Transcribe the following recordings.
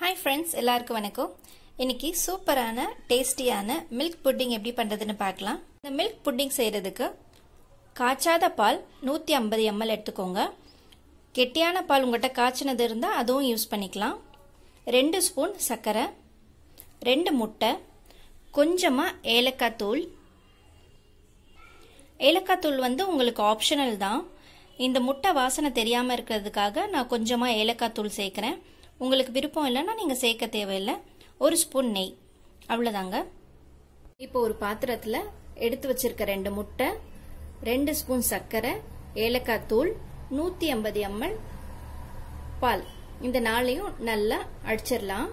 Hi friends, எல்லாருக்கும் வணக்கம். இன்னைக்கு சூப்பரான டேஸ்டியான மில்க் புட்டிங் எப்படி பண்றதுன்னு பார்க்கலாம். இந்த மில்க் புட்டிங் செய்யறதுக்கு காய்ச்சாத பால் 150 ml எடுத்துக்கோங்க. கெட்டியான பால் உங்ககிட்ட காய்ச்சினது இருந்தா அதுவும் யூஸ் பண்ணிக்கலாம். 2 ஸ்பூன் சர்க்கரை, 2 முட்டை, கொஞ்சமா ஏலக்காய் தூள். ஏலக்காய் தூள் உங்களுக்கு ஆப்ஷனல் தான். இந்த முட்டை வாசனை தெரியாம இருக்கிறதுக்காக நான் கொஞ்சமா ஏலக்காய் தூள் சேர்க்கிறேன். உங்களுக்கு விருப்பம் இல்லைன்னா நீங்க சேர்க்க தேவையில்லை. 1 ஸ்பூன் நெய், அவ்வளவுதாங்க. இப்போ ஒரு பாத்திரத்துல எடுத்து வச்சிருக்க 2 முட்டை, 2 ஸ்பூன் சர்க்கரை, ஏலக்காய் தூள், 150 ml பால், இந்த நாளையும் நல்லா அடிச்சிடலாம்.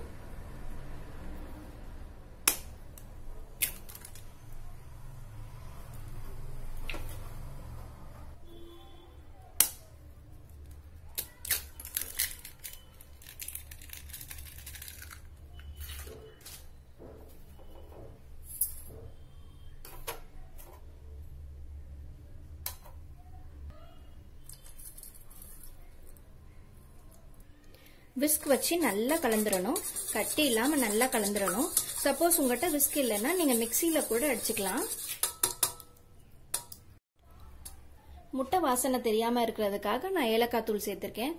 விஸ்க் வச்சு நல்லா கலந்துடணும். கட்டி இல்லாம நல்லா கலந்துடணும். சப்போஸ் உங்ககிட்ட விஸ்க் இல்லைன்னா நீங்க மிக்சியில கூட அடிச்சுக்கலாம். முட்டை வாசனை தெரியாம இருக்கிறதுக்காக நான் ஏலக்காய் தூள் சேர்த்திருக்கேன்.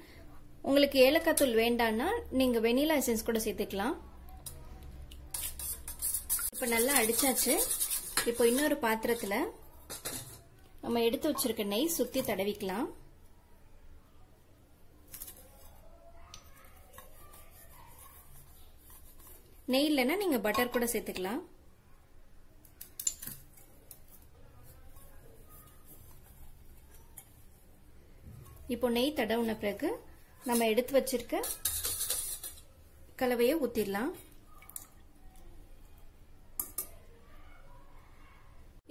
உங்களுக்கு ஏலக்காய் தூள் வேண்டாம்னா நீங்க வெனிலா எசன்ஸ் கூட சேர்த்துக்கலாம். இப்ப நல்லா அடிச்சாச்சு. இப்போ இன்னொரு பாத்திரத்துல நம்ம எடுத்து வச்சிருக்க நெய் சுத்தி தடவிக்கலாம். நெய் இல்லைன்னா நீங்க பட்டர் கூட சேர்த்துக்கலாம். இப்போ நெய் தடவுன பிறகு நம்ம எடுத்து வச்சிருக்க கலவையை ஊத்திடலாம்.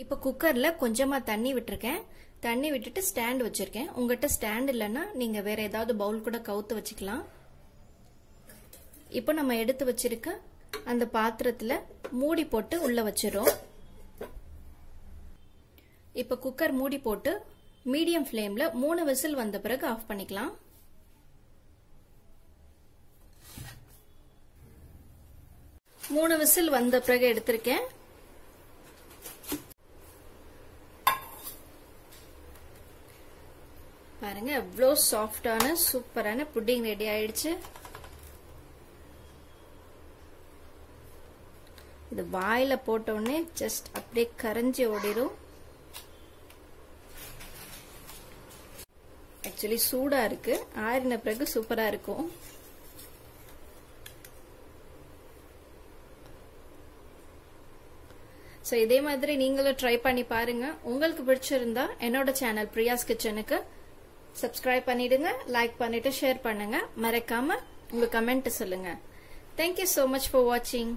இப்போ குக்கர்ல கொஞ்சமா தண்ணி விட்டுருக்கேன். தண்ணி விட்டுட்டு ஸ்டாண்ட் வச்சிருக்கேன். உங்ககிட்ட ஸ்டாண்ட் இல்லைன்னா நீங்க வேற ஏதாவது பவுல் கூட கவுத்து வச்சுக்கலாம். இப்போ நம்ம எடுத்து வச்சிருக்க அந்த பாத்திரத்துல மூடி போட்டு உள்ள வச்சிரோம். இப்ப குக்கர் மூடி போட்டு மீடியம் ஃப்ளேம்ல 3 விசில் வந்த பிறகு ஆஃப் பண்ணிக்கலாம். மூணு விசில் வந்த பிறகு எடுத்திருக்கேன். பாருங்க எவ்வளோ சாஃப்டான சூப்பரான புட்டிங் ரெடி ஆயிடுச்சு. இது வாயில போட்ட உடனே ஜஸ்ட் அப்படியே கரைஞ்சி ஓடிடும். ஆக்சுவலி சூடா இருக்கு, ஆறின பிறகு சூப்பரா இருக்கும். சோ இதே மாதிரி நீங்களும் ட்ரை பண்ணி பாருங்க. உங்களுக்கு பிடிச்சிருந்தா என்னோட சேனல் பிரியாஸ் கிச்சனுக்கு சப்ஸ்கிரைப் பண்ணிடுங்க, லைக் பண்ணிட்டு ஷேர் பண்ணுங்க. மறக்காம உங்க கமெண்ட் சொல்லுங்க. Thank you so much for watching.